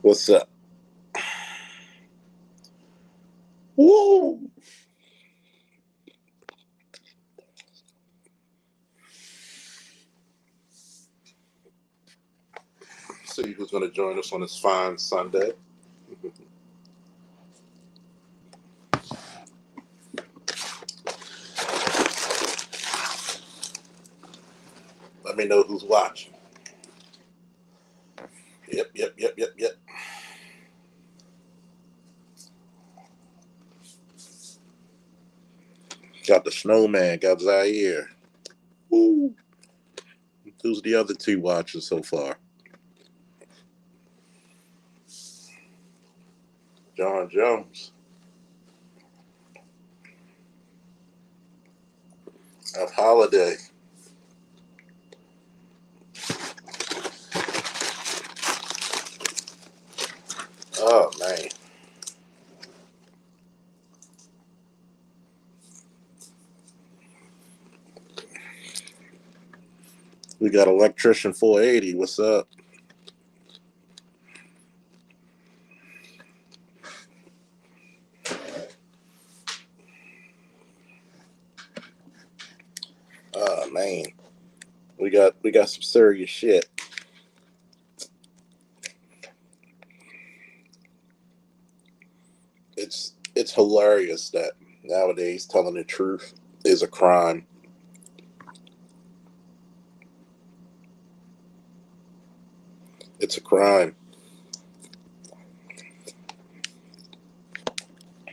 What's up? Woo! See who's going to join us on this fine Sunday. Let me know who's watching. Yep. Got the snowman, got Zaire. Woo! Who's the other two watching so far? John Jones. Of Holiday. Oh, man. We got Electrician 480. What's up? Oh, man. We got some serious shit. It's hilarious that nowadays telling the truth is a crime. It's a crime.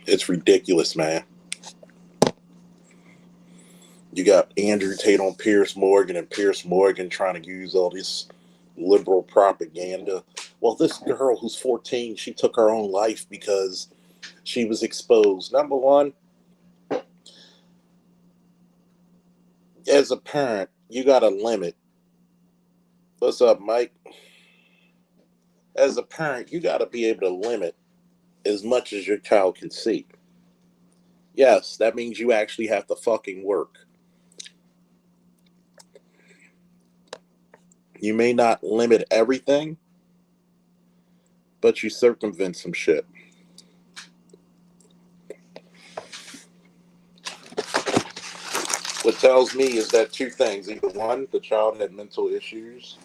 It's ridiculous, man. You got Andrew Tate on Piers Morgan and Piers Morgan trying to use all this liberal propaganda. Well, this girl who's 14, she took her own life because she was exposed. Number one, as a parent, you got to limit. What's up, Mike? As a parent, you got to be able to limit as much as your child can see. Yes, that means you actually have to fucking work. You may not limit everything, but you circumvent some shit. What tells me is that two things. Either one, the child had mental issues,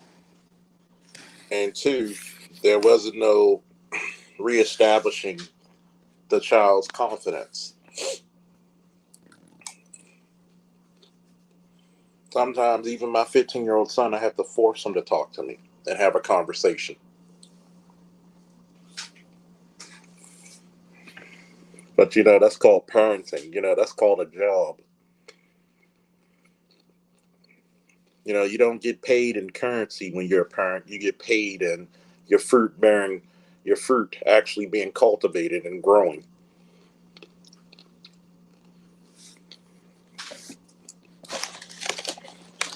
and two, there wasn't no reestablishing the child's confidence. Sometimes even my 15-year-old son, I have to force him to talk to me and have a conversation. But, that's called parenting. That's called a job. You don't get paid in currency when you're a parent. You get paid in your fruit actually being cultivated and growing.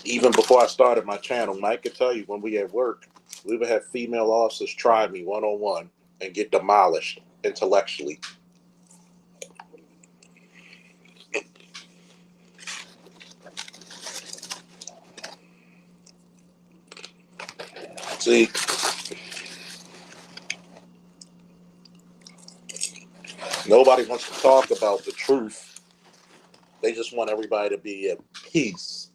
Even before I started my channel, Mike could tell you when we at work, we would have female officers try me one-on-one and get demolished intellectually. See, nobody wants to talk about the truth. They just want everybody to be at peace.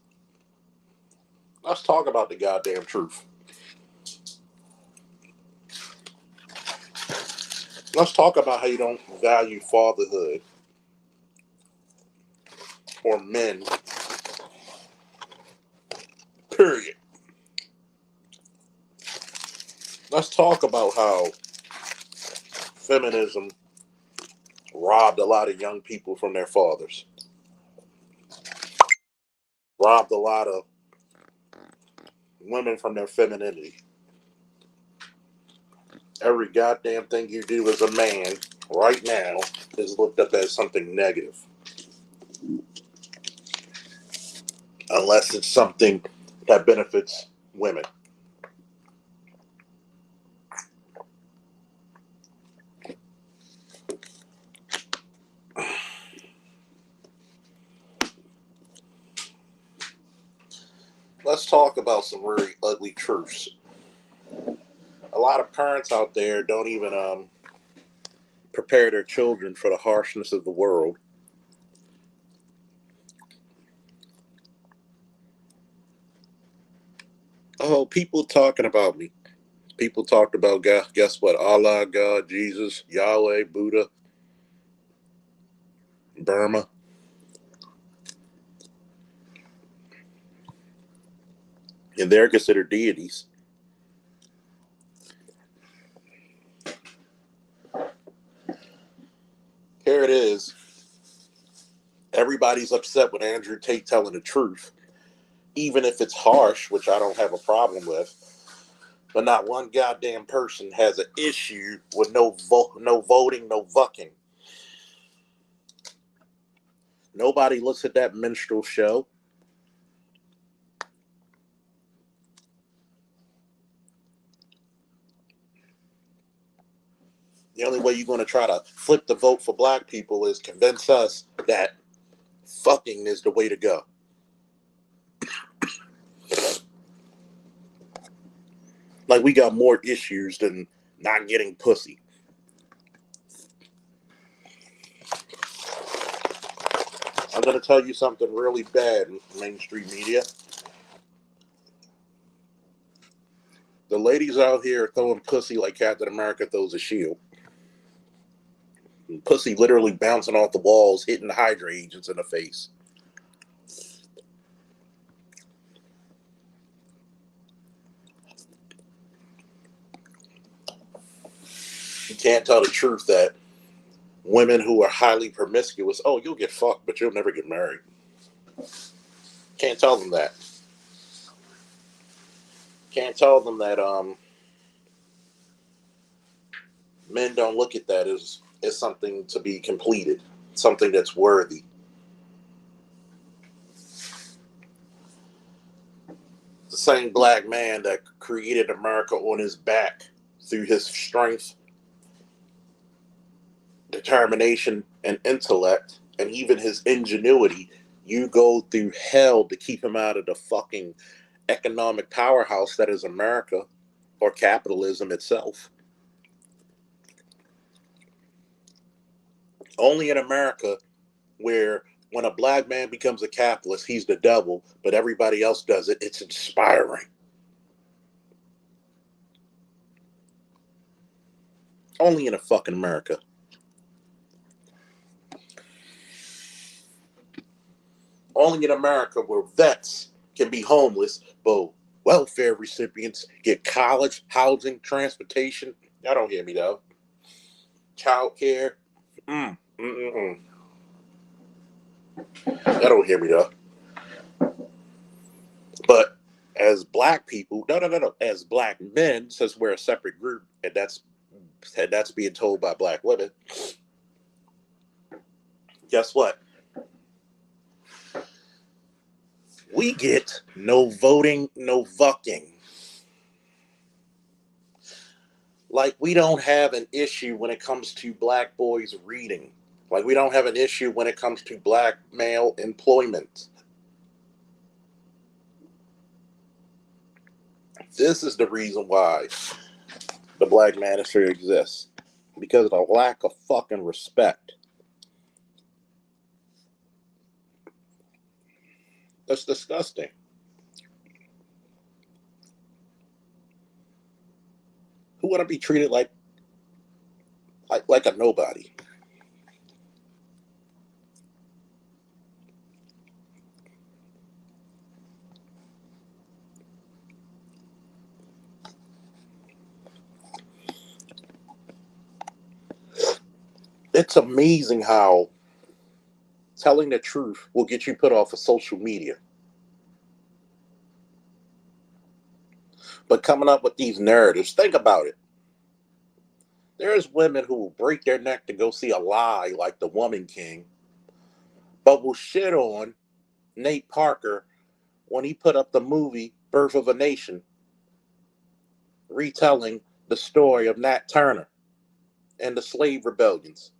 Let's talk about the goddamn truth. Let's talk about how you don't value fatherhood or men. Period. Let's talk about how feminism robbed a lot of young people from their fathers. Robbed a lot of women from their femininity. Every goddamn thing you do as a man right now is looked up as something negative. Unless it's something that benefits women. Let's talk about some really ugly truths. A lot of parents out there don't even prepare their children for the harshness of the world. Oh, people talking about me. People talked about, guess what? Allah, God, Jesus, Yahweh, Buddha, Burma. And they're considered deities. Here it is. Everybody's upset with Andrew Tate telling the truth, even if it's harsh, which I don't have a problem with. But not one goddamn person has an issue with no voting, no fucking. Nobody looks at that minstrel show. The only way you're going to try to flip the vote for black people is convince us that fucking is the way to go. Like we got more issues than not getting pussy. I'm going to tell you something really bad, mainstream media. The ladies out here are throwing pussy like Captain America throws a shield. And pussy literally bouncing off the walls, hitting the Hydra agents in the face. You can't tell the truth that women who are highly promiscuous, oh, you'll get fucked, but you'll never get married. Can't tell them that. Can't tell them that men don't look at that as something to be completed, something that's worthy. The same black man that created America on his back through his strength, determination, and intellect, and even his ingenuity, you go through hell to keep him out of the fucking economic powerhouse that is America or capitalism itself. Only in America, where when a black man becomes a capitalist, he's the devil, but everybody else does it, it's inspiring. Only in a fucking America. Only in America where vets can be homeless, but welfare recipients get college, housing, transportation. Y'all don't hear me though. Child care. Y'all don't hear me though. But as black people, no. As black men, since we're a separate group, and that's being told by black women. Guess what? We get no voting, no fucking. Like we don't have an issue when it comes to black boys reading. Like we don't have an issue when it comes to black male employment. This is the reason why the black manosphere exists. Because of the lack of fucking respect. That's disgusting. Who want to be treated like a nobody? It's amazing how telling the truth will get you put off of social media. But coming up with these narratives, think about it. There's women who will break their neck to go see a lie like The Woman King, but will shit on Nate Parker when he put up the movie Birth of a Nation, retelling the story of Nat Turner and the slave rebellions.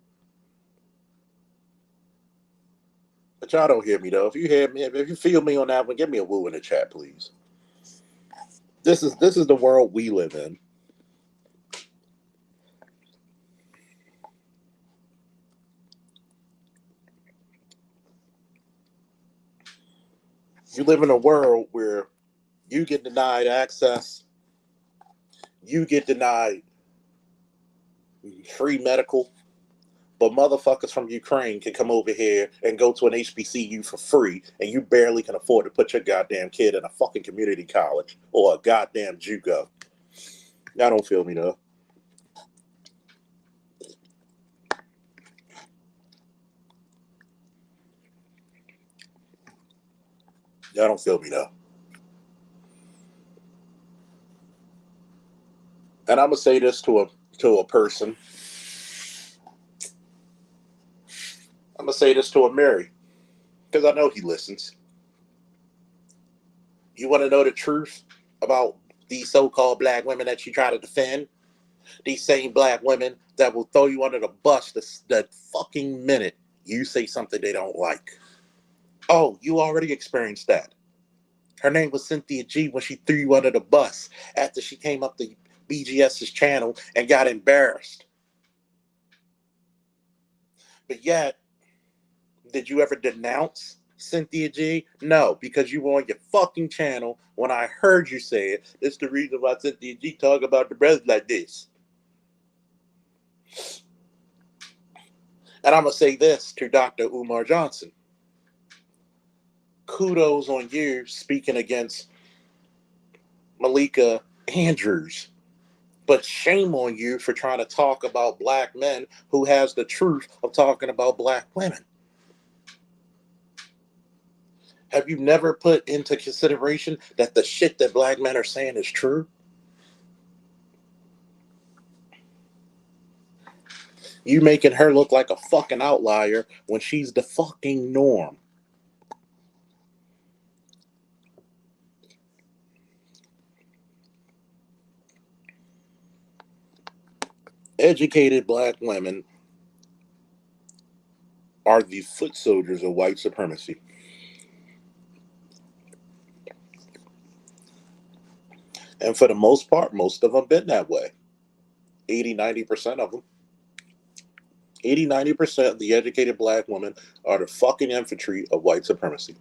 But y'all don't hear me though. If you hear me, if you feel me on that one, give me a woo in the chat, please. This is the world we live in. You live in a world where you get denied access, you get denied free medical, but motherfuckers from Ukraine can come over here and go to an HBCU for free, and you barely can afford to put your goddamn kid in a fucking community college or a goddamn JUCO. Y'all don't feel me though. Y'all don't feel me though. And I'm gonna say this to a person. I'm gonna say this to a Mary because I know he listens. You want to know the truth about these so-called black women that you try to defend? These same black women that will throw you under the bus the fucking minute you say something they don't like. Oh, you already experienced that. Her name was Cynthia G when she threw you under the bus after she came up to BGS's channel and got embarrassed. But yet, did you ever denounce Cynthia G? No, because you were on your fucking channel when I heard you say it. It's the reason why Cynthia G talk about the brothers like this. And I'm going to say this to Dr. Umar Johnson. Kudos on you speaking against Malika Andrews. But shame on you for trying to talk about black men who has the truth of talking about black women. Have you never put into consideration that the shit that black men are saying is true? You making her look like a fucking outlier when she's the fucking norm. Educated black women are the foot soldiers of white supremacy. And for the most part, most of them been that way. 80-90% of them. 80-90% of the educated black women are the fucking infantry of white supremacy.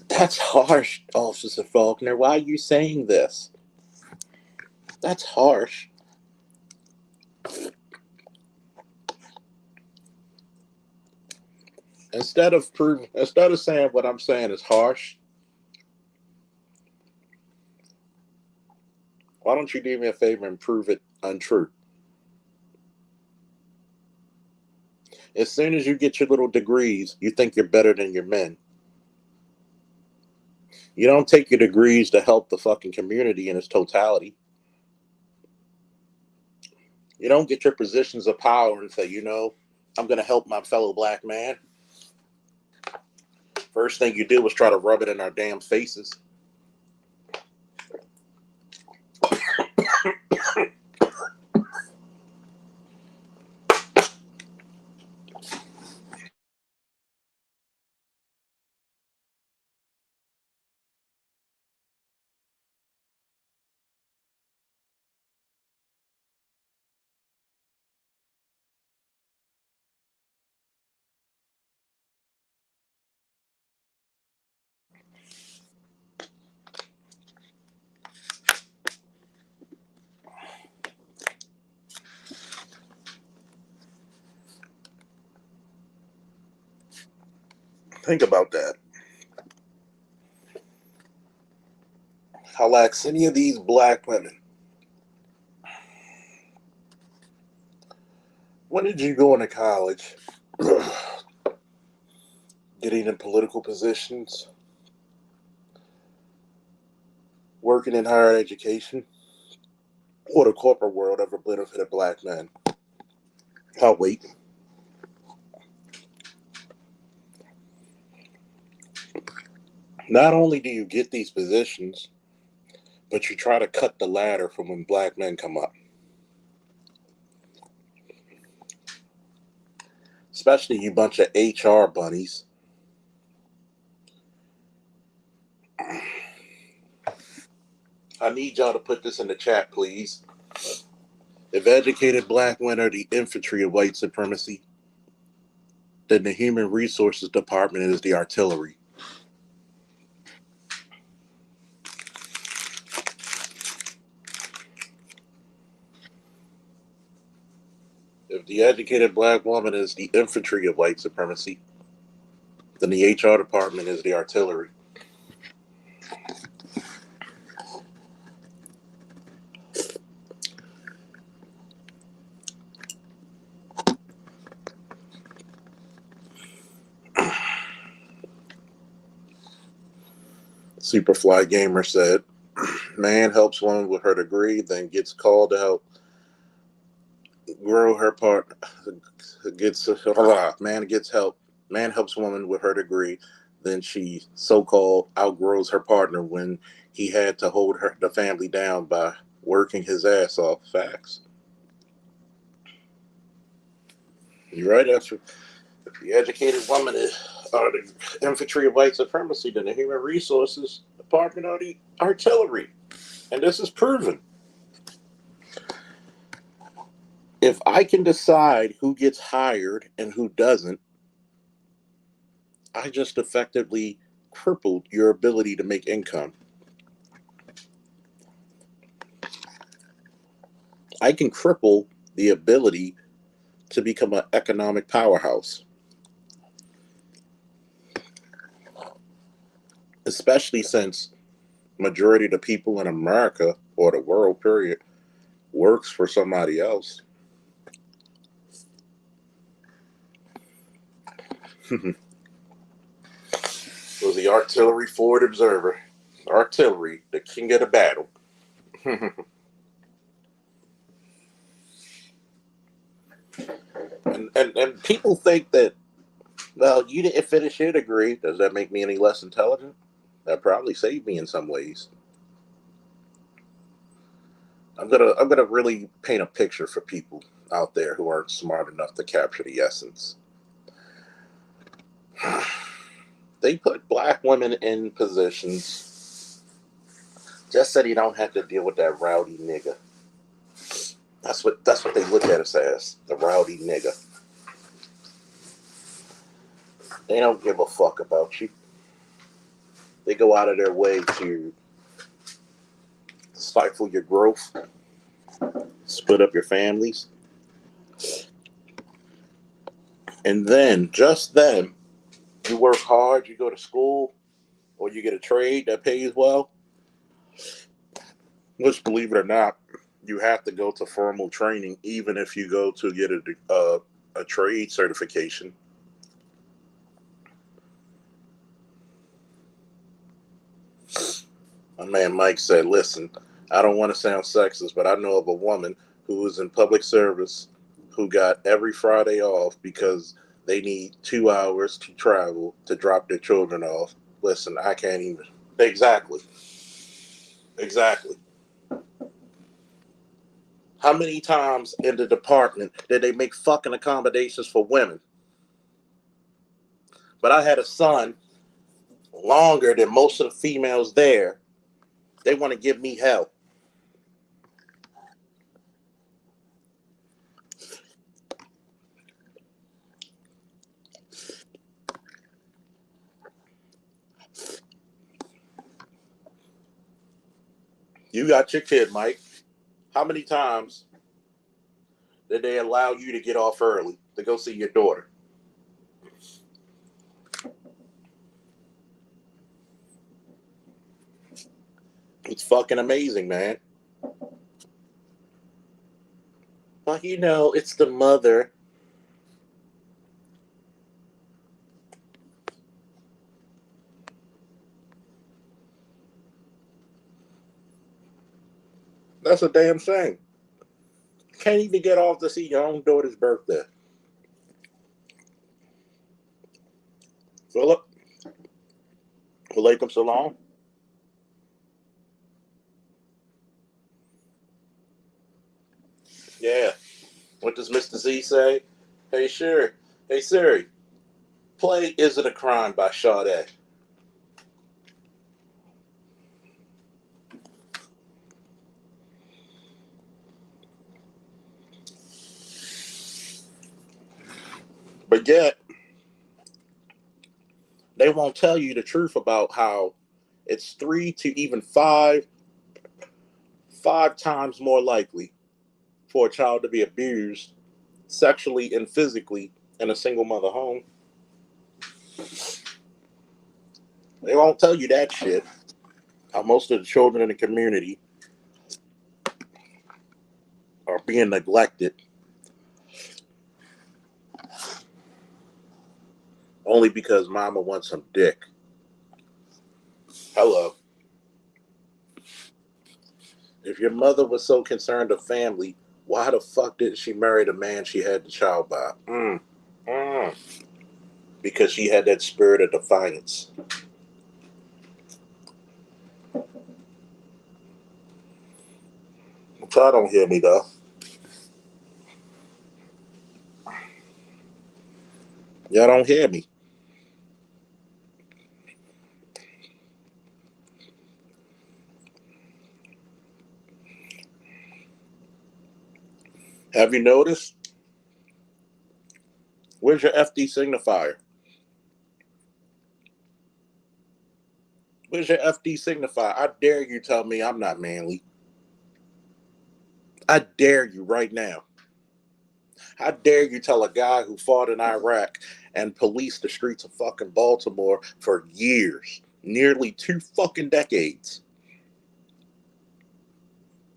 That's harsh, Officer Faulkner. Why are you saying this? That's harsh. Instead of saying what I'm saying is harsh, why don't you do me a favor and prove it untrue? As soon as you get your little degrees, you think you're better than your men. You don't take your degrees to help the fucking community in its totality. You don't get your positions of power and say, I'm going to help my fellow black man. First thing you do is try to rub it in our damn faces. Think about that. I'll ask any of these black women, when did you go into college? Getting in political positions? Working in higher education? Or the corporate world ever benefited black men? I'll wait. Not only do you get these positions, but you try to cut the ladder from when black men come up. Especially you bunch of HR bunnies. I need y'all to put this in the chat, please. If educated black men are the infantry of white supremacy, then the human resources department is the artillery. If the educated black woman is the infantry of white supremacy, then the HR department is the artillery. Superfly Gamer said, man helps woman with her degree, then gets called to help grow her part. Man gets help. Man helps woman with her degree, then she so-called outgrows her partner when he had to hold the family down by working his ass off. Facts. You're right. That's the educated woman are the infantry of white supremacy, then the human resources department are the artillery. And this is proven. If I can decide who gets hired and who doesn't, I just effectively crippled your ability to make income. I can cripple the ability to become an economic powerhouse, especially since majority of the people in America or the world period works for somebody else. Was the artillery forward observer. Artillery, the king of the battle. and people think that, well, you didn't finish your degree. Does that make me any less intelligent? That probably saved me in some ways. I'm gonna really paint a picture for people out there who aren't smart enough to capture the essence. They put black women in positions just so you don't have to deal with that rowdy nigga. That's what they look at us as, the rowdy nigga. They don't give a fuck about you. They go out of their way to stifle your growth, split up your families, and then, just then, you work hard, you go to school, or you get a trade that pays well, which, believe it or not, you have to go to formal training even if you go to get a trade certification. My man Mike said, listen, I don't want to sound sexist, but I know of a woman who was in public service who got every Friday off because they need 2 hours to travel to drop their children off. Listen, I can't even. Exactly. Exactly. How many times in the department did they make fucking accommodations for women? But I had a son longer than most of the females there. They want to give me hell. You got your kid, Mike. How many times did they allow you to get off early to go see your daughter? It's fucking amazing, man. Well, it's the mother. That's a damn shame. Can't even get off to see your own daughter's birthday. Philip, walaikum salam. Yeah. What does Mr. Z say? Hey, sure. Hey, Siri, play Is It a Crime by Sade. But yet, They won't tell you the truth about how it's 3 to even 5 times more likely for a child to be abused sexually and physically in a single mother home. They won't tell you that shit. How most of the children in the community are being neglected only because mama wants some dick. Hello. If your mother was so concerned of family, why the fuck didn't she marry the man she had the child by? Mm. Because she had that spirit of defiance. Y'all don't hear me though. Y'all don't hear me. Have you noticed? Where's your FD signifier? Where's your FD signifier? I dare you tell me I'm not manly. I dare you right now. How dare you tell a guy who fought in Iraq and policed the streets of fucking Baltimore for years, nearly 2 fucking decades,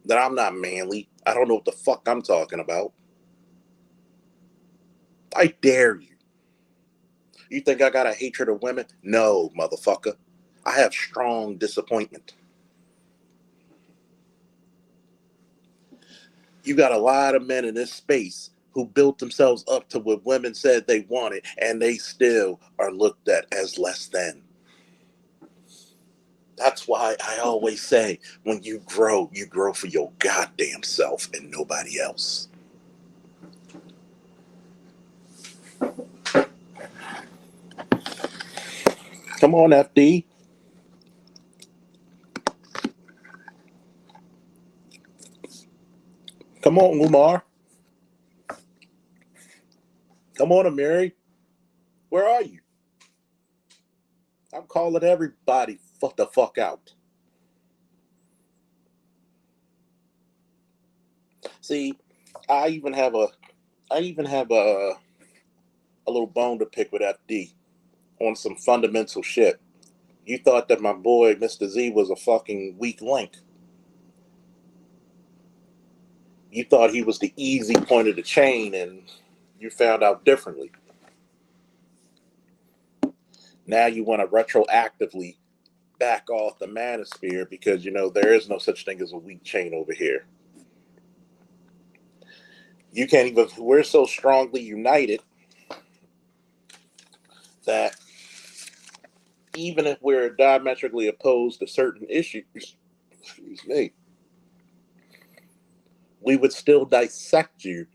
that I'm not manly? I don't know what the fuck I'm talking about. I dare you. You think I got a hatred of women? No, motherfucker. I have strong disappointment. You got a lot of men in this space who built themselves up to what women said they wanted, and they still are looked at as less than. That's why I always say, when you grow for your goddamn self and nobody else. Come on, FD. Come on, Umar. Come on, Amiri. Where are you? I'm calling everybody fuck the fuck out. See, I even have a I even have a little bone to pick with FD on some fundamental shit. You thought that my boy Mr. Z was a fucking weak link. You thought he was the easy point of the chain, and you found out differently. Now you want to retroactively back off the Manosphere because you know there is no such thing as a weak chain over here. You can't even. We're so strongly united that even if we're diametrically opposed to certain issues, excuse me, we would still dissect you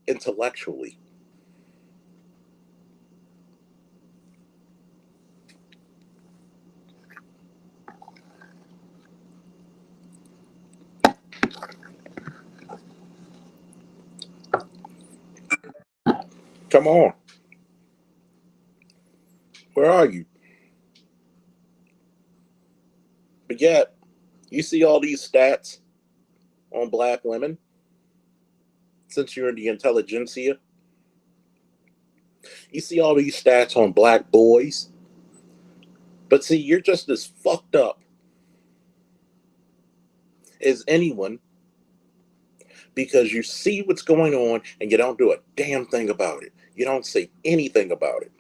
intellectually. Come on. Where are you? But yet, you see all these stats on black women since you're in the intelligentsia. You see all these stats on black boys. But see, you're just as fucked up as anyone because you see what's going on and you don't do a damn thing about it. You don't say anything about it.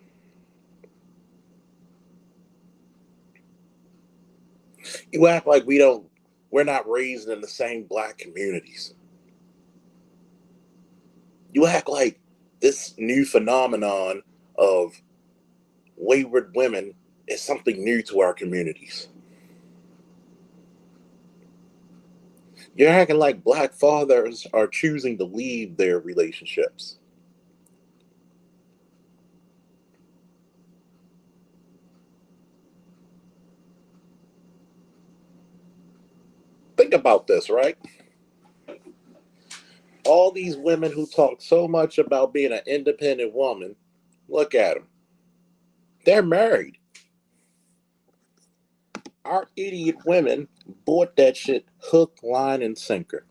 You act like we're not raised in the same black communities. You act like this new phenomenon of wayward women is something new to our communities. You're acting like black fathers are choosing to leave their relationships. Think about this, right? All these women who talk so much about being an independent woman, look at them. They're married. Our idiot women bought that shit hook, line, and sinker.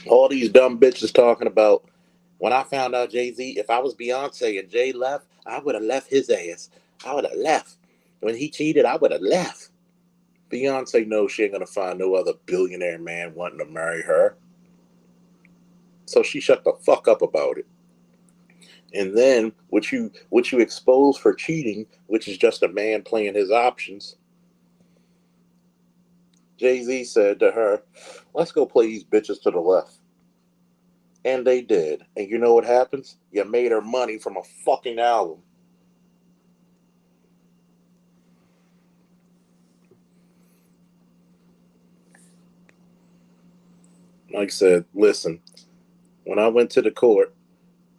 All these dumb bitches talking about when I found out Jay-Z, if I was Beyonce and Jay left, I would have left his ass. I would have left. When he cheated, I would have left. Beyonce knows she ain't gonna find no other billionaire man wanting to marry her. So she shut the fuck up about it. And then what you expose for cheating, which is just a man playing his options, Jay-Z said to her, let's go play these bitches to the left. And they did. And you know what happens? You made her money from a fucking album. Mike said, listen, when I went to the court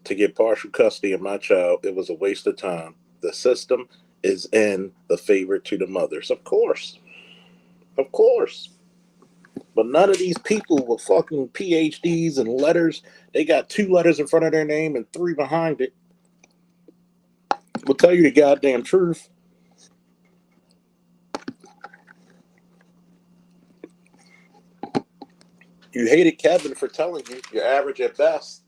to get partial custody of my child, it was a waste of time. The system is in the favor to the mothers. Of course. Of course. But none of these people with fucking PhDs and letters, they got 2 letters in front of their name and 3 behind it, will tell you the goddamn truth. You hated Kevin for telling you you're average at best.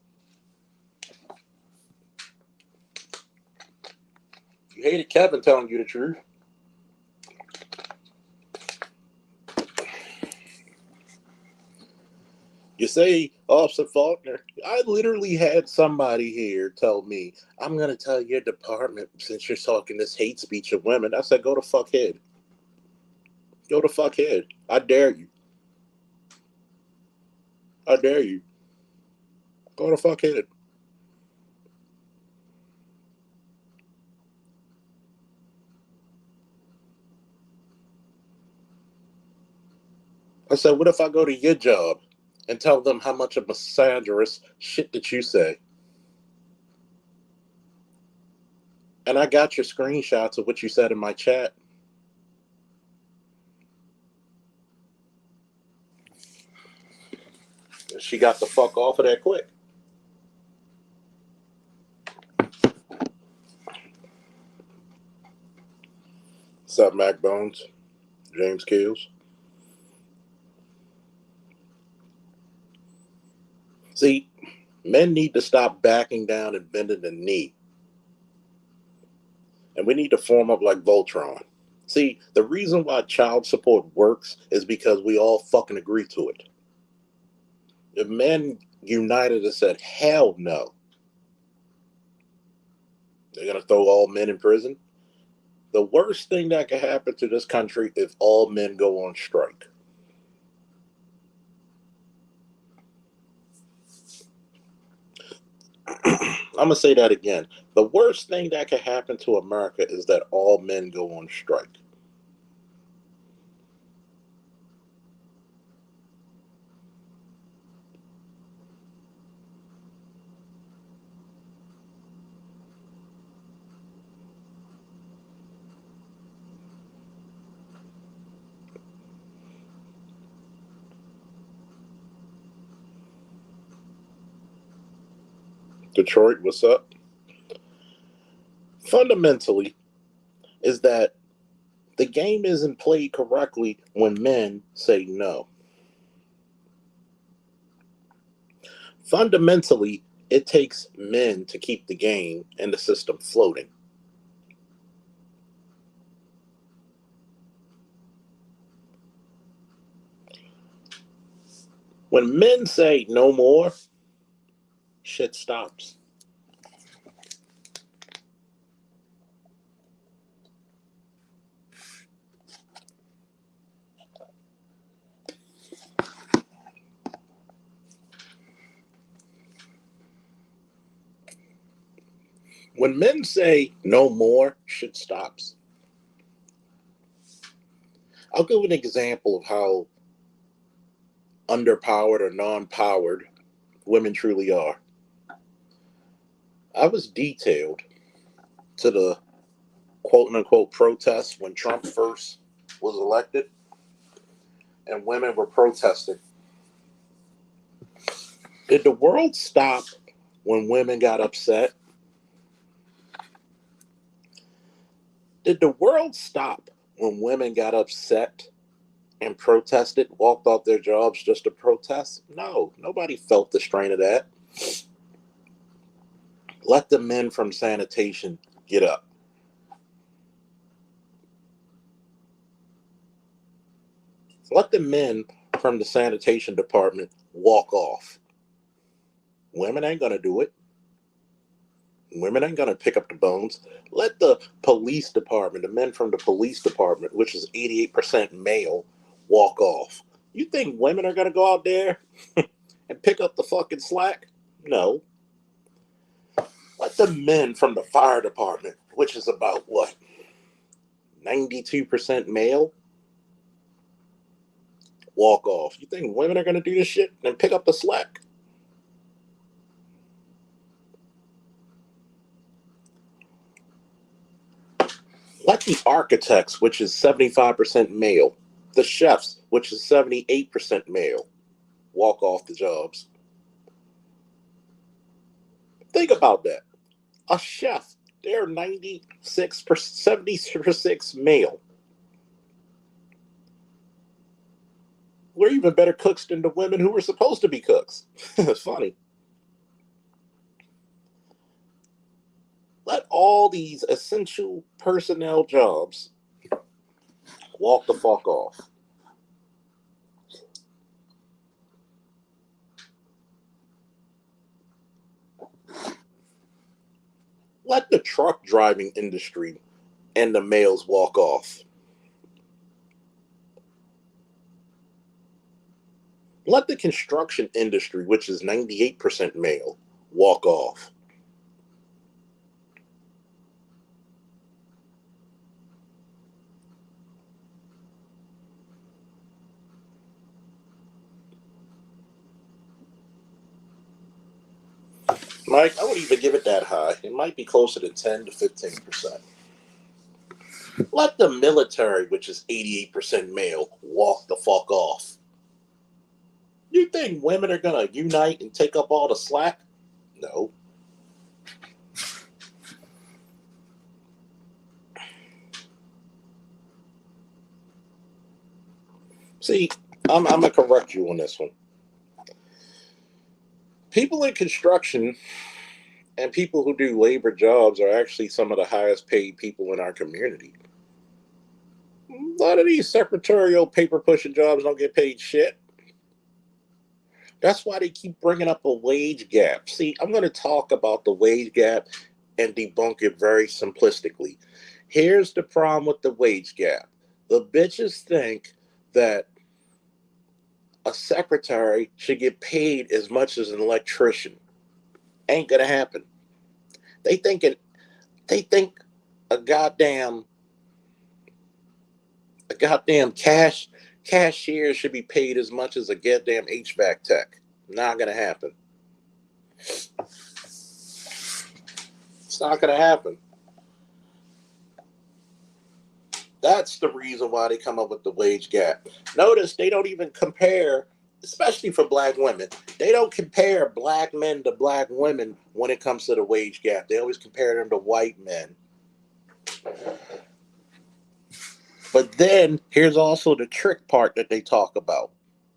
You hated Kevin telling you the truth. You say, Officer Faulkner, I literally had somebody here tell me, I'm going to tell your department since you're talking this hate speech of women. I said, go to fuck head. Go to fuck head. I dare you. I dare you. Go to fuck head. I said, what if I go to your job and tell them how much of misandrous shit that you say? And I got your screenshots of what you said in my chat. She got the fuck off of that quick. What's up, Mac Bones? James Kills. See, men need to stop backing down and bending the knee. And we need to form up like Voltron. See, the reason why child support works is because we all fucking agree to it. If men united and said, hell no, they're going to throw all men in prison. The worst thing that could happen to this country if all men go on strike. I'm going to say that again. The worst thing that could happen to America is that all men go on strike. Detroit, what's up? Fundamentally, is that the game isn't played correctly when men say no. Fundamentally, it takes men to keep the game and the system floating. When men say no more, shit stops. When men say no more, shit stops. I'll give an example of how underpowered or non-powered women truly are. I was detailed to the quote unquote protests when Trump first was elected and women were protesting. Did the world stop when women got upset? Did the world stop when women got upset and protested, walked off their jobs just to protest? No, nobody felt the strain of that. Let the men from sanitation get up. Let the men from the sanitation department walk off. Women ain't going to do it. Women ain't going to pick up the bones. Let the police department, the men from the police department, which is 88% male, walk off. You think women are going to go out there and pick up the fucking slack? No. Let the men from the fire department, which is about what, 92% male, walk off. You think women are going to do this shit and pick up the slack? Let the architects, which is 75% male, the chefs, which is 78% male, walk off the jobs. Think about that. A chef, they're 96%, 76% male. We're even better cooks than the women who were supposed to be cooks. It's funny. Let all these essential personnel jobs walk the fuck off. Let the truck driving industry and the males walk off. Let the construction industry, which is 98% male, walk off. Mike, I wouldn't even give it that high. It might be closer to 10 to 15%. Let the military, which is 88% male, walk the fuck off. You think women are going to unite and take up all the slack? No. See, I'm going to correct you on this one. People in construction and people who do labor jobs are actually some of the highest paid people in our community. A lot of these secretarial paper pushing jobs don't get paid shit. That's why they keep bringing up a wage gap. See, I'm going to talk about the wage gap and debunk it very simplistically. Here's the problem with the wage gap. The bitches think that a secretary should get paid as much as an electrician. Ain't gonna happen. They think it. They think a goddamn cashier should be paid as much as a goddamn HVAC tech. Not gonna happen. It's not gonna happen. That's the reason why they come up with the wage gap. Notice they don't even compare, especially for black women, they don't compare black men to black women when it comes to the wage gap. They always compare them to white men. But then here's also the trick part that they talk about.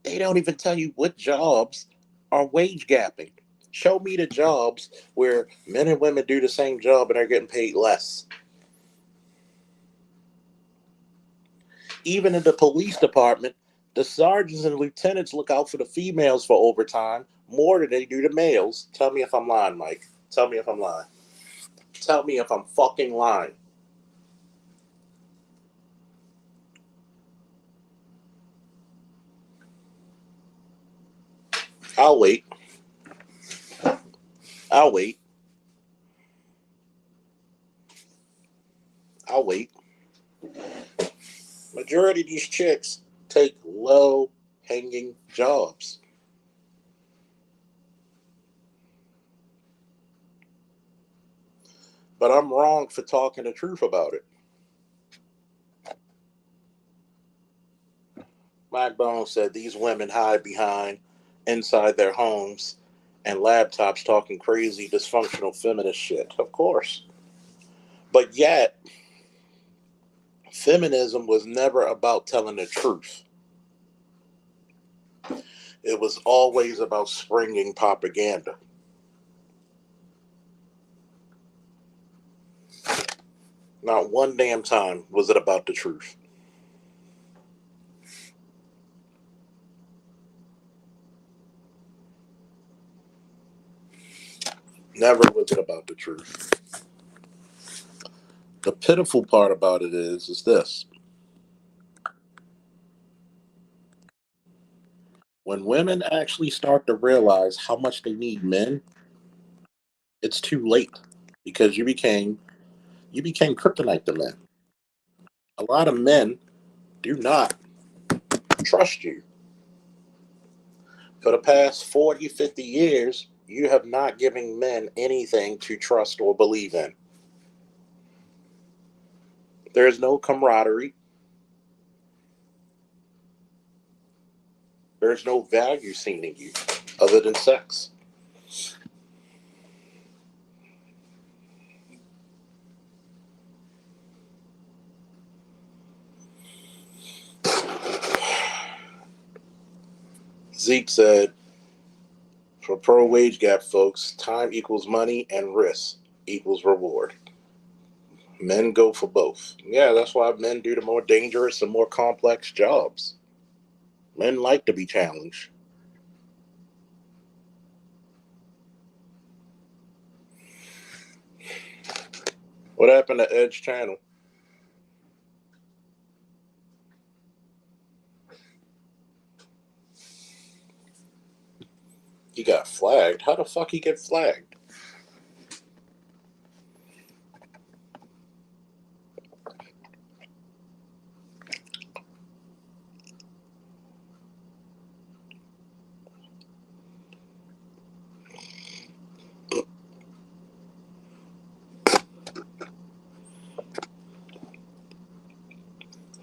They don't even tell you what jobs are wage gapping. Show me the jobs where men and women do the same job and they're getting paid less. Even in the police department, the sergeants and lieutenants look out for the females for overtime more than they do the males. Tell me if I'm lying, Mike. Tell me if I'm lying. Tell me if I'm fucking lying. I'll wait. I'll wait. I'll wait. Majority of these chicks take low hanging jobs. But I'm wrong for talking the truth about it. Mike Bone said these women hide behind inside their homes and laptops talking crazy, dysfunctional feminist shit. Of course. But yet, feminism was never about telling the truth. It was always about springing propaganda. Not one damn time was it about the truth. Never was it about the truth. The pitiful part about it is this. When women actually start to realize how much they need men, it's too late because you became kryptonite to men. A lot of men do not trust you. For the past 40, 50 years, you have not given men anything to trust or believe in. There is no camaraderie. There is no value seen in you other than sex. Zeke said, for pro wage gap folks, time equals money and risk equals reward. Men go for both. Yeah, that's why men do the more dangerous and more complex jobs. Men like to be challenged. What happened to Edge Channel? He got flagged. How the fuck he get flagged?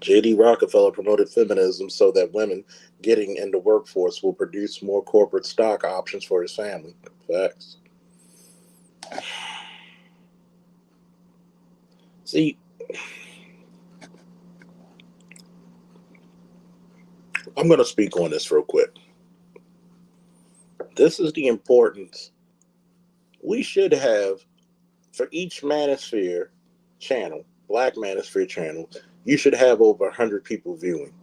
J.D. Rockefeller promoted feminism so that women getting in the workforce will produce more corporate stock options for his family. Facts. See, I'm going to speak on this real quick. This is the importance we should have for each Manosphere channel, Black Manosphere channel. You should have over 100 people viewing.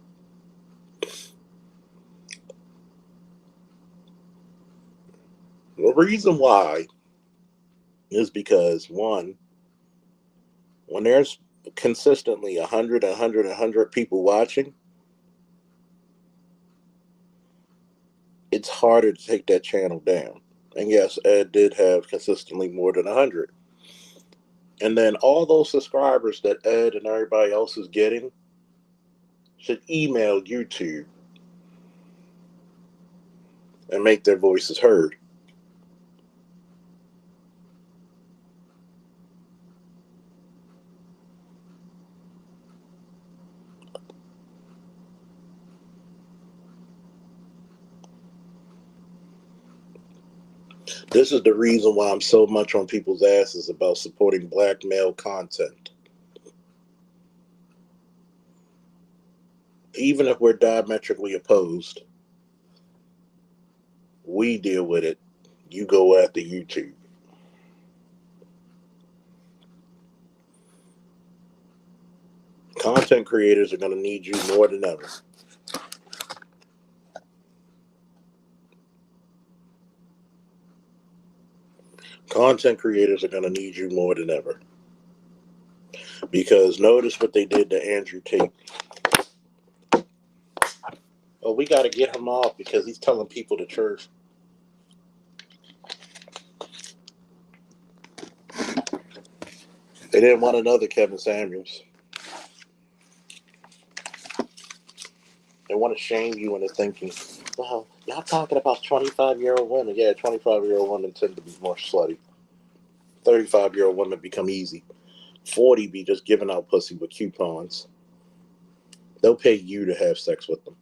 The reason why is because, one, when there's consistently 100, 100, 100 people watching, it's harder to take that channel down. And yes, Ed did have consistently more than 100. And then all those subscribers that Ed and everybody else is getting should email YouTube and make their voices heard. This is the reason why I'm so much on people's asses about supporting black male content. Even if we're diametrically opposed, we deal with it. You go after YouTube. Content creators are going to need you more than ever. Content creators are going to need you more than ever. Because notice what they did to Andrew Tate. Oh, we got to get him off because he's telling people the truth. They didn't want another Kevin Samuels. They want to shame you into thinking, well, y'all talking about 25-year-old women. Yeah, 25-year-old women tend to be more slutty. 35-year-old women become easy. 40 be just giving out pussy with coupons. They'll pay you to have sex with them.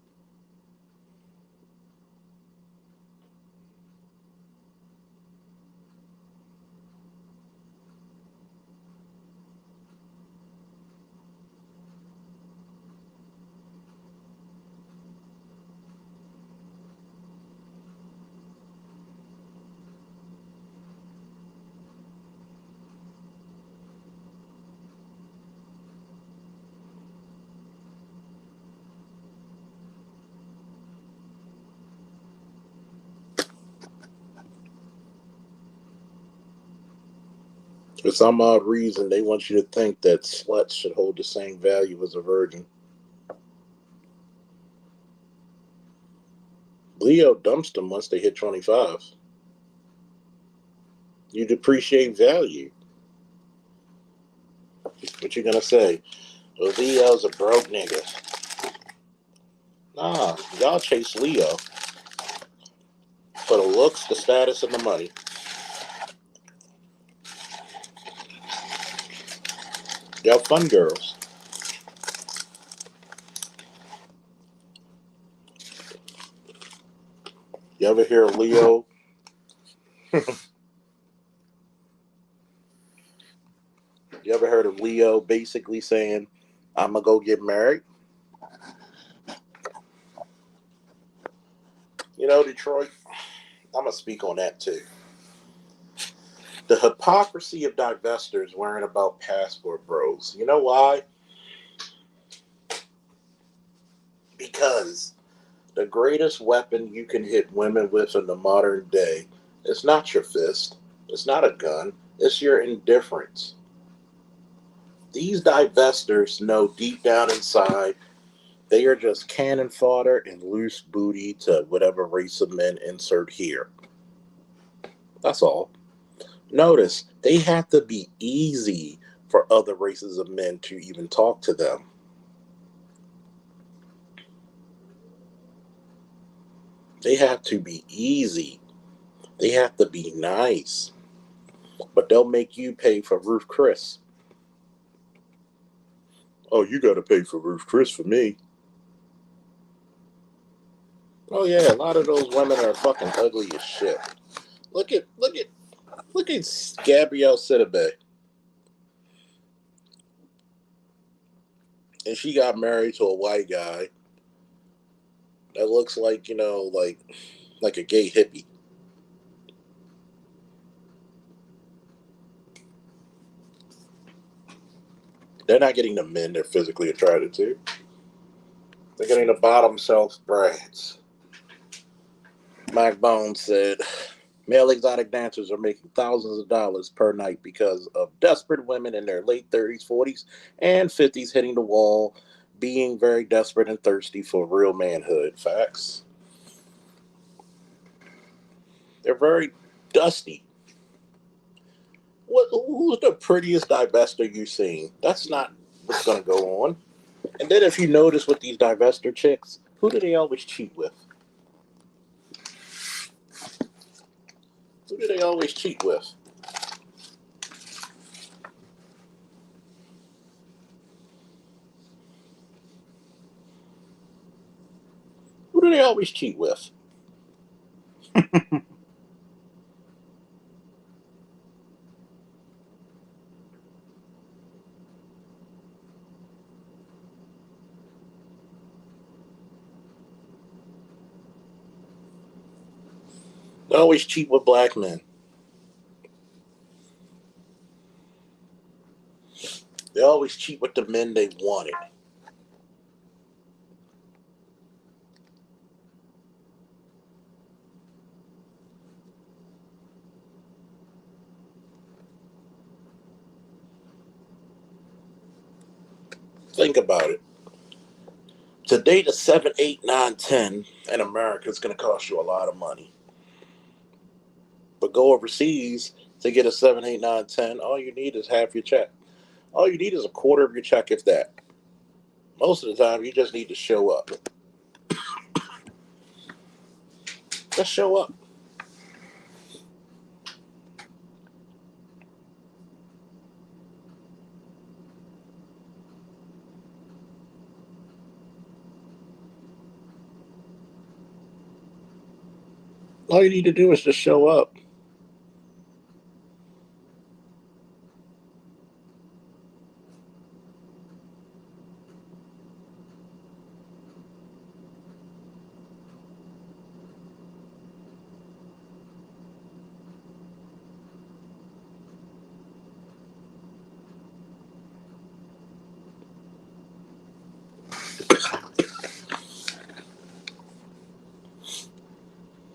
For some odd reason, they want you to think that sluts should hold the same value as a virgin. Leo dumps them once they hit 25. You depreciate value. What you gonna say? Well, Leo's a broke nigga. Nah, y'all chase Leo for the looks, the status, and the money. Y'all fun girls. You ever hear Leo? You ever heard of Leo basically saying, "I'm gonna go get married"? You know, Detroit. I'm gonna speak on that too. The hypocrisy of divestors worrying about passport bros. You know why? Because the greatest weapon you can hit women with in the modern day is not your fist, it's not a gun, it's your indifference. These divestors know deep down inside they are just cannon fodder and loose booty to whatever race of men insert here. That's all. Notice they have to be easy for other races of men to even talk to them. They have to be easy. They have to be nice. But they'll make you pay for Ruth Chris. Oh, you got to pay for Ruth Chris for me. Oh yeah, a lot of those women are fucking ugly as shit. Look at Gabrielle Sidibe, and she got married to a white guy that looks like like a gay hippie. They're not getting the men they're physically attracted to. They're getting the bottom self brats. Mike Bones said, male exotic dancers are making thousands of dollars per night because of desperate women in their late 30s, 40s, and 50s hitting the wall, being very desperate and thirsty for real manhood. Facts. They're very dusty. Who's the prettiest divester you've seen? That's not what's going to go on. And then if you notice with these divester chicks, who do they always cheat with? Who do they always cheat with? Who do they always cheat with? They always cheat with black men. They always cheat with the men they wanted. Think about it. To date a 7, 8, 9, 10 in America is going to cost you a lot of money. But go overseas to get a 7, 8, 9, 10, all you need is half your check. All you need is a quarter of your check, if that. Most of the time, you just need to show up. Just show up. All you need to do is just show up.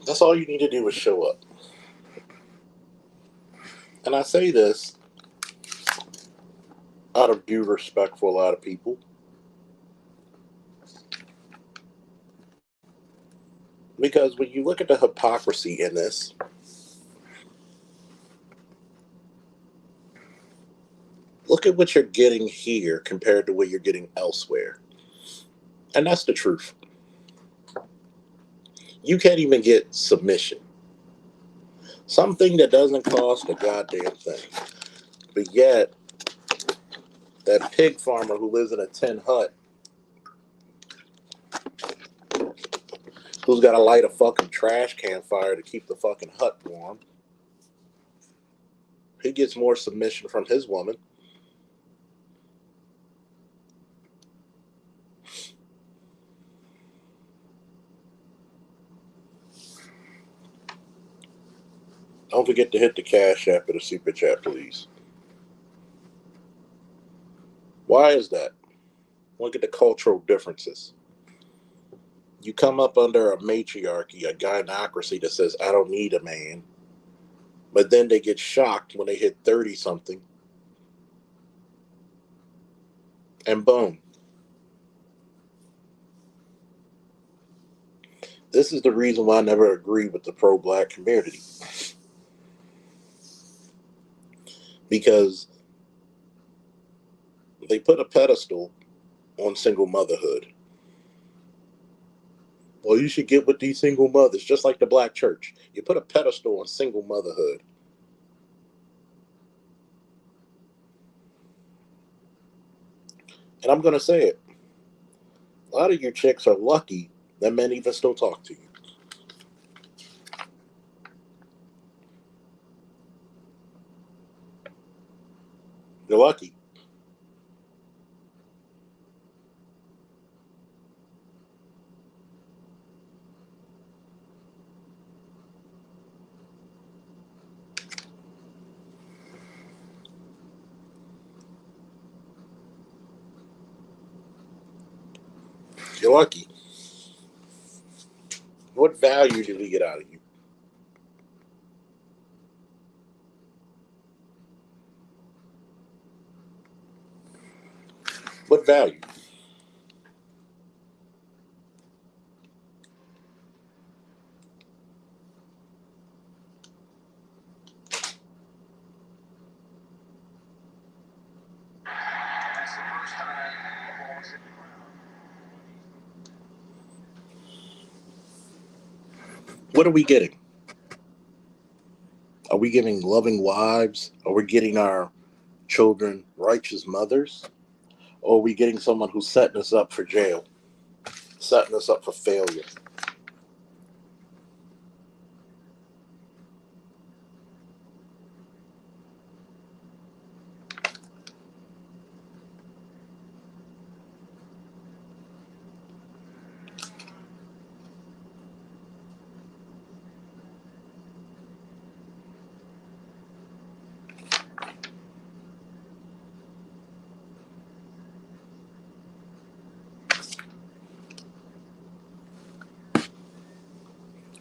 That's all you need to do is show up. And I say this out of due respect for a lot of people. Because when you look at the hypocrisy in this, look at what you're getting here compared to what you're getting elsewhere. And that's the truth. You can't even get submission. Something that doesn't cost a goddamn thing. But yet, that pig farmer who lives in a tin hut, who's got to light a fucking trash can fire to keep the fucking hut warm, he gets more submission from his woman. Don't forget to hit the cash app or the super chat, please. Why is that? Look at the cultural differences. You come up under a matriarchy, a gynocracy that says, I don't need a man. But then they get shocked when they hit 30 something. And boom. This is the reason why I never agree with the pro black community. Because they put a pedestal on single motherhood. Well, you should get with these single mothers, just like the black church. You put a pedestal on single motherhood. And I'm going to say it. A lot of you chicks are lucky that men even still talk to you. You're lucky. You're lucky. What value did we get out of you? What value? What are we getting? Are we getting loving wives? Are we getting our children righteous mothers? Or are we getting someone who's setting us up for jail, setting us up for failure?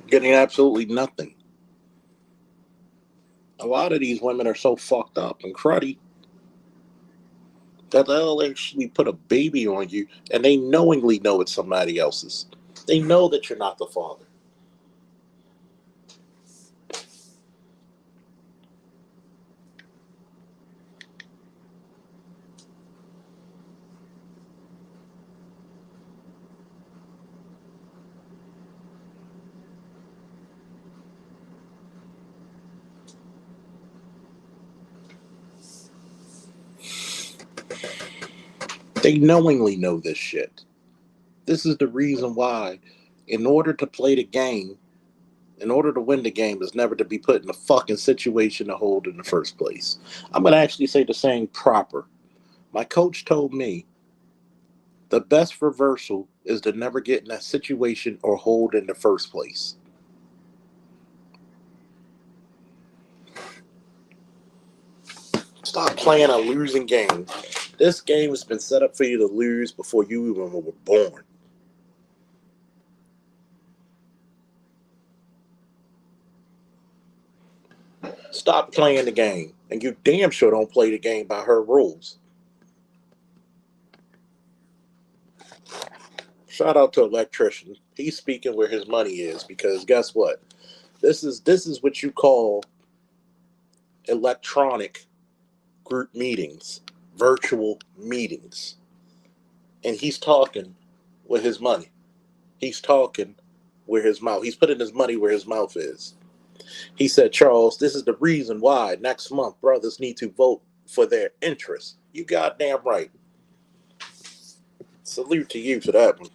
Getting absolutely nothing. A lot of these women are so fucked up and cruddy that they'll actually put a baby on you and they knowingly know it's somebody else's. They know that you're not the father. They knowingly know this shit. This is the reason why, in order to play the game, in order to win the game, is never to be put in a fucking situation to hold in the first place. I'm going to actually say the saying proper. My coach told me the best reversal is to never get in that situation or hold in the first place. Stop playing a losing game. This game has been set up for you to lose before you even were born. Stop playing the game. And you damn sure don't play the game by her rules. Shout out to electrician. He's speaking where his money is because guess what? This is what you call electronic group meetings, virtual meetings. And he's talking with his money. He's talking where his mouth. He's putting his money where his mouth is. He said, Charles, this is the reason why next month brothers need to vote for their interests. You goddamn right. Salute to you for that one.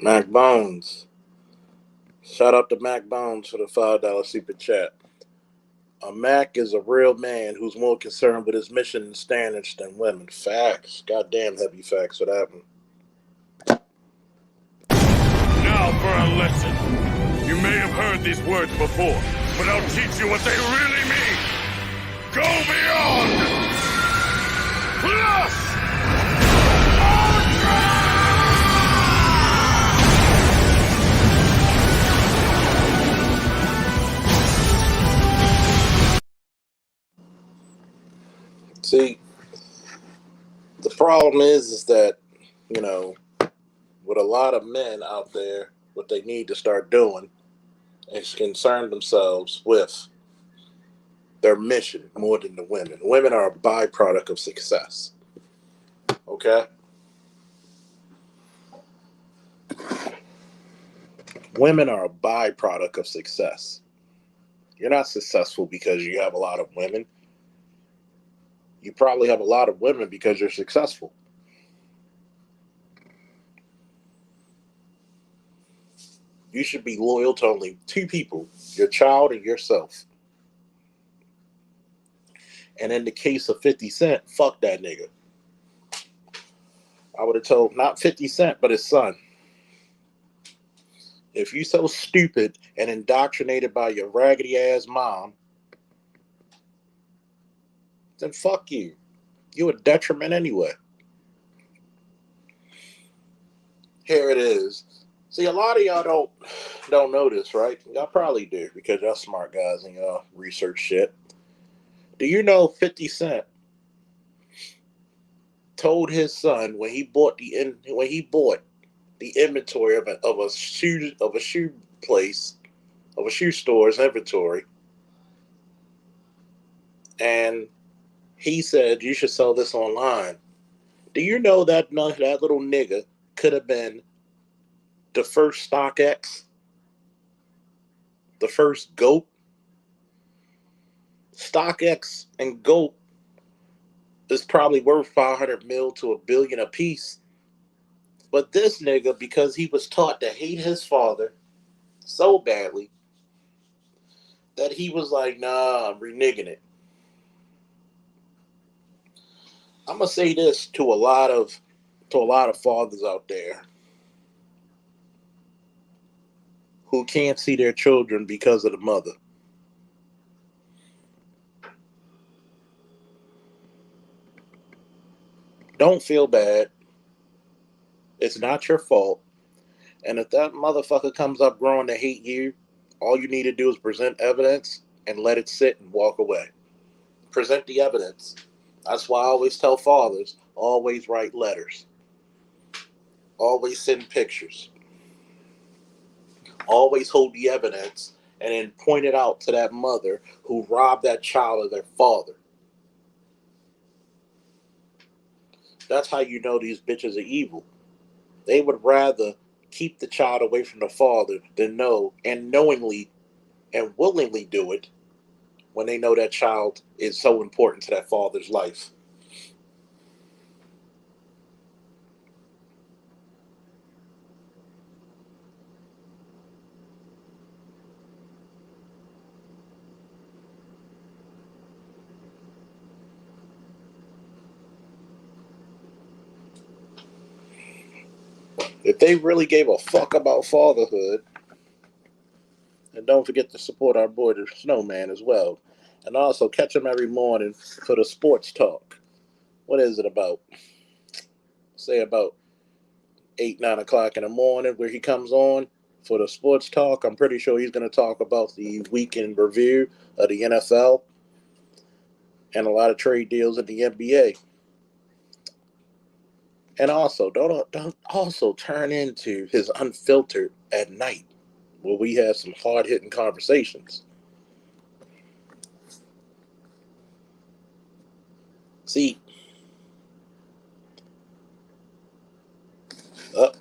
Mac Bones. Shout out to Mac Bones for the $5 super chat. A Mac is a real man who's more concerned with his mission and standards than women. Facts. Goddamn heavy facts for that one. Now for a lesson. You may have heard these words before, but I'll teach you what they really mean. Go beyond! Plus! See, the problem is that, you know, with a lot of men out there, what they need to start doing is concern themselves with their mission more than the women. Women are a byproduct of success. Okay? Women are a byproduct of success. You're not successful because you have a lot of women. You probably have a lot of women because you're successful. You should be loyal to only two people, your child and yourself. And in the case of 50 Cent, fuck that nigga. I would have told not 50 Cent, but his son. If you so stupid and indoctrinated by your raggedy ass mom, then fuck you. You a detriment anyway. Here it is. See, a lot of y'all don't know this, right? Y'all probably do because y'all smart guys and y'all research shit. Do you know 50 Cent told his son when he bought the inventory of a shoe place of a shoe store's inventory, and he said you should sell this online. Do you know that that little nigga could have been the first StockX, the first GOAT? StockX and GOAT is probably worth 500 mil to a billion a piece. But this nigga, because he was taught to hate his father so badly, that he was like, nah, I'm reneging it. I'm gonna say this to a lot of fathers out there who can't see their children because of the mother. Don't feel bad. It's not your fault. And if that motherfucker comes up growing to hate you, all you need to do is present evidence and let it sit and walk away. Present the evidence. That's why I always tell fathers, always write letters. Always send pictures. Always hold the evidence and then point it out to that mother who robbed that child of their father. That's how you know these bitches are evil. They would rather keep the child away from the father than know and knowingly and willingly do it when they know that child is so important to that father's life. If they really gave a fuck about fatherhood, and don't forget to support our boy the Snowman as well. And also catch him every morning for the sports talk. What is it about? Say about 8, 9 o'clock in the morning where he comes on for the sports talk. I'm pretty sure he's going to talk about the weekend review of the NFL and a lot of trade deals in the NBA. And also, don't also turn into his unfiltered at night, where we have some hard hitting conversations. See, up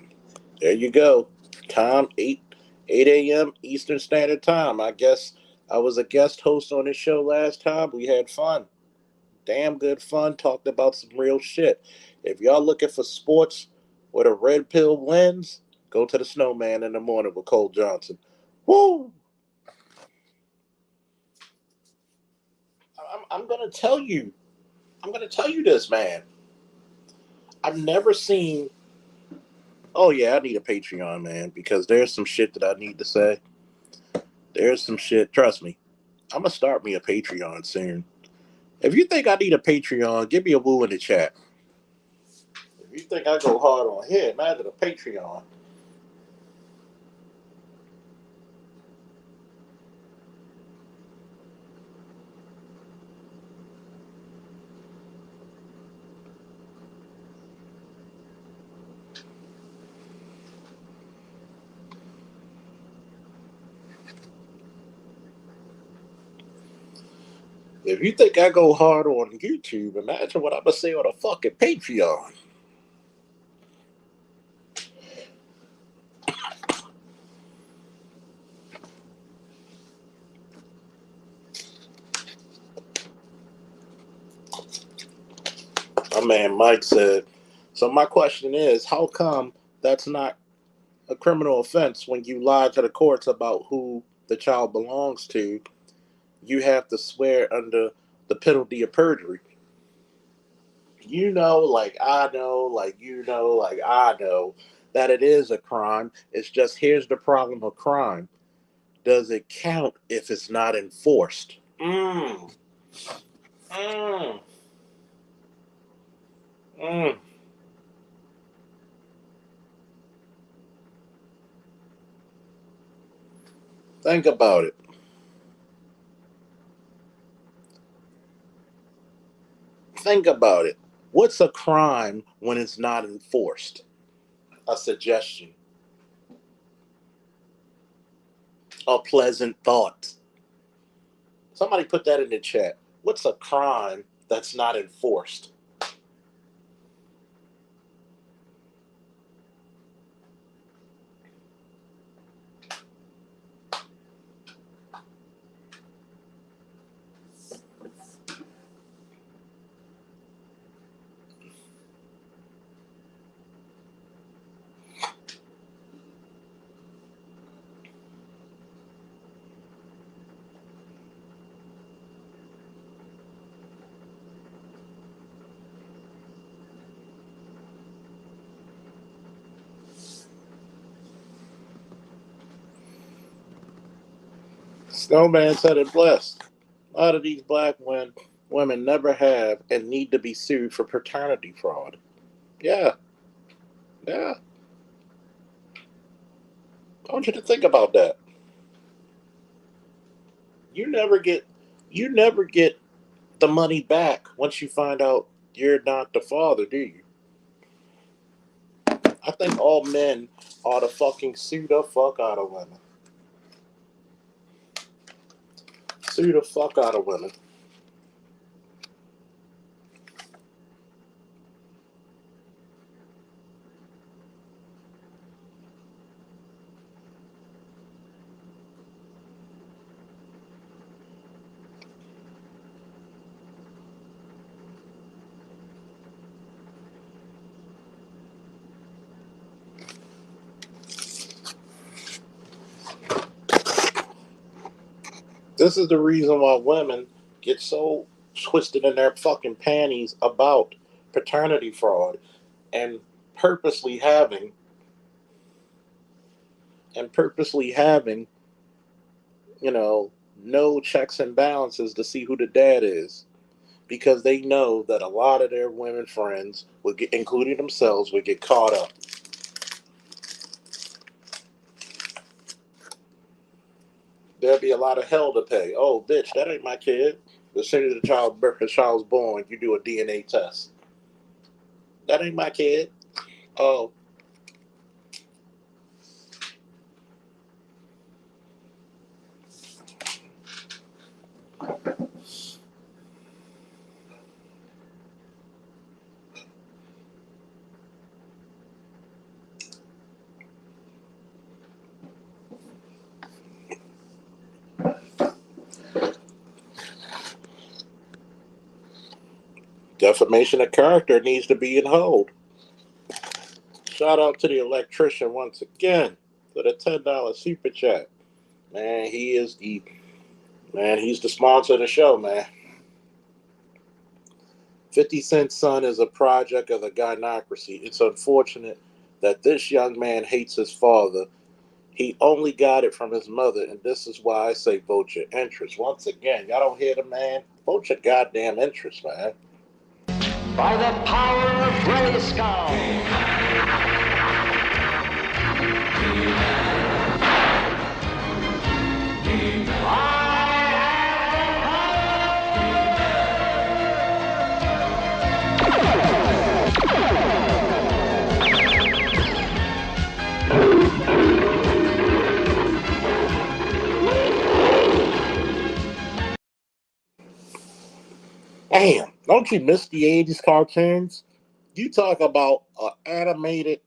there you go. Time 8 a.m. Eastern Standard Time. I guess I was a guest host on this show last time. We had fun, damn good fun. Talked about some real shit. If y'all looking for sports with a red pill lens, go to the Snowman in the morning with Cole Johnson. Woo! I'm gonna tell you. I'm gonna tell you this, man. I've never seen. Oh yeah, I need a Patreon, man, because there's some shit that I need to say. There's some shit. Trust me, I'm gonna start me a Patreon soon. If you think I need a Patreon, give me a woo in the chat. If you think I go hard on here, imagine a Patreon. If you think I go hard on YouTube, imagine what I'm gonna say on a fucking Patreon. My man Mike said. So my question is, how come that's not a criminal offense when you lie to the courts about who the child belongs to? You have to swear under the penalty of perjury. You know, like I know, like you know, like I know that it is a crime. It's just here's the problem of crime. Does it count if it's not enforced? Mm, mm. Think about it. Think about it. What's a crime when it's not enforced? A suggestion, a pleasant thought. Somebody put that in the chat. What's a crime that's not enforced? Snowman said it blessed. A lot of these women never have and need to be sued for paternity fraud. Yeah, yeah. I want you to think about that. You never get you never get the money back once you find out you're not the father, do you? I think all men ought to fucking sue the fuck out of women. Sue the fuck out of women. This is the reason why women get so twisted in their fucking panties about paternity fraud and purposely having and purposely having, you know, no checks and balances to see who the dad is, because they know that a lot of their women friends would get, including themselves, would get caught up. There'll be a lot of hell to pay. Oh, bitch, that ain't my kid. As soon as the child's born, you do a DNA test. That ain't my kid. Oh, defamation of character needs to be in hold. Shout out to the electrician once again for the $10 super chat. Man, he's the sponsor of the show, man. 50 Cent's son is a project of the gynocracy. It's unfortunate that this young man hates his father. He only got it from his mother, and this is why I say vote your interest. Once again, y'all don't hear the man? Vote your goddamn interest, man. By the power of Grayskull. Damn, don't you miss the 80s cartoons? You talk about an animated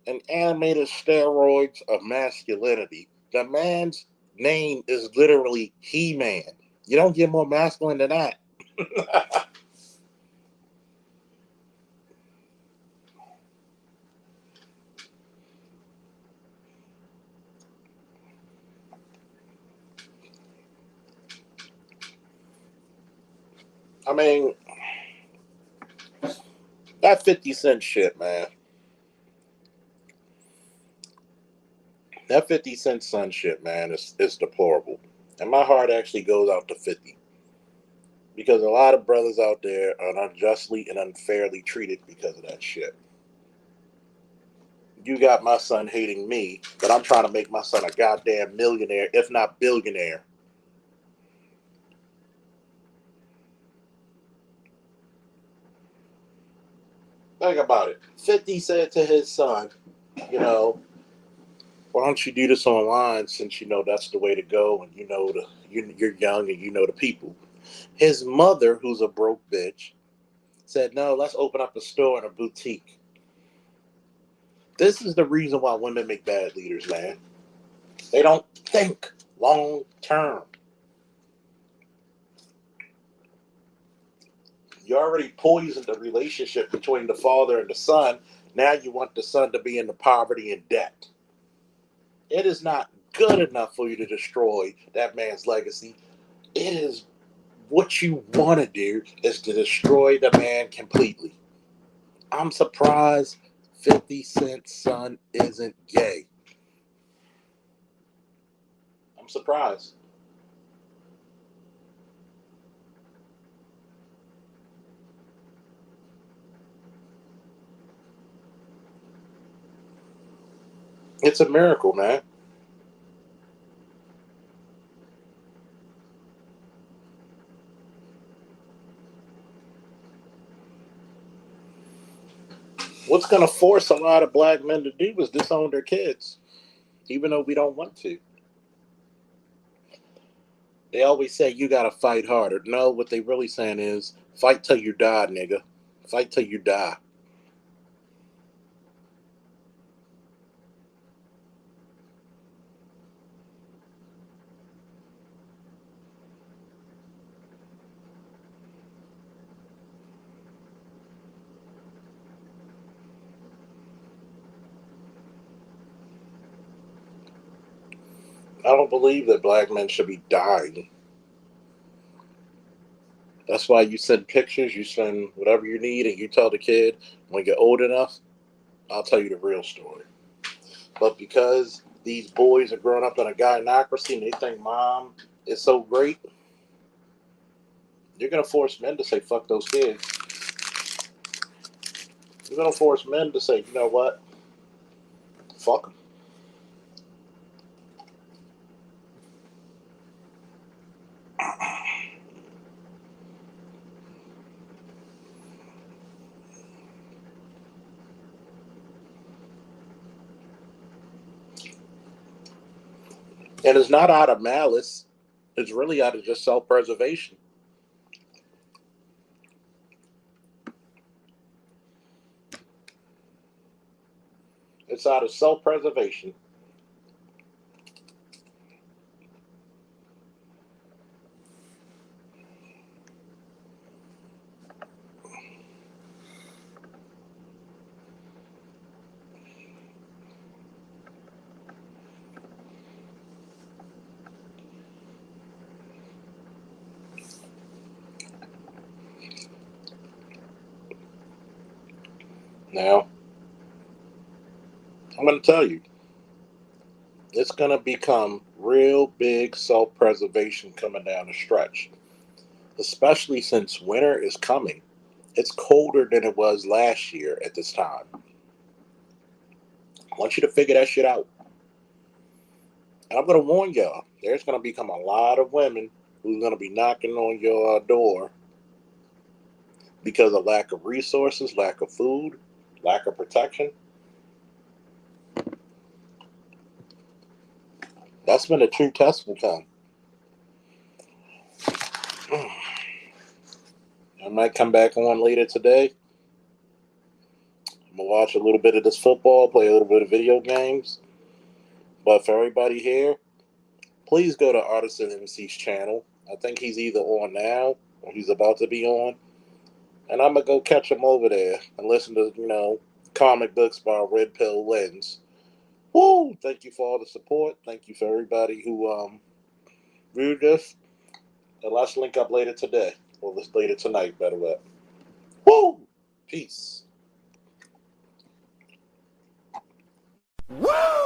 steroids of masculinity. The man's name is literally He-Man. You don't get more masculine than that. I mean, that 50 Cent shit, man. That 50 Cent son shit, man, is deplorable. And my heart actually goes out to 50. Because a lot of brothers out there are unjustly and unfairly treated because of that shit. You got my son hating me, but I'm trying to make my son a goddamn millionaire, if not billionaire. Think about it. 50 said to his son, you know, why don't you do this online since you know that's the way to go and you're young and you know the people. His mother, who's a broke bitch, said, no, let's open up a store and a boutique. This is the reason why women make bad leaders, man. They don't think long term. You already poisoned the relationship between the father and the son. Now you want the son to be in the poverty and debt. It is not good enough for you to destroy that man's legacy. It is what you want to do is to destroy the man completely. I'm surprised 50 Cent's son isn't gay. I'm surprised. It's a miracle, man. What's going to force a lot of black men to do is disown their kids, even though we don't want to. They always say you got to fight harder. No, what they really saying is fight till you die, nigga. Fight till you die. I don't believe that black men should be dying. That's why you send pictures, you send whatever you need, and you tell the kid when you get old enough, I'll tell you the real story. But because these boys are growing up in a gynocracy and they think mom is so great, you're going to force men to say, fuck those kids. You're going to force men to say, you know what? Fuck them. And it's not out of malice. It's really out of just self-preservation. It's out of self-preservation. Now, I'm going to tell you, it's going to become real big self-preservation coming down the stretch, especially since winter is coming. It's colder than it was last year at this time. I want you to figure that shit out. And I'm going to warn y'all, there's going to become a lot of women who's going to be knocking on your door because of lack of resources, lack of food, lack of protection. That's when the true test will come. I might come back on later today. I'm going to watch a little bit of this football, play a little bit of video games. But for everybody here, please go to Artisan MC's channel. I think he's either on now or he's about to be on. And I'm going to go catch him over there and listen to, comic books by Red Pill Lens. Woo! Thank you for all the support. Thank you for everybody who viewed this. And let's link up later today. Or later tonight, better yet. Woo! Peace. Woo!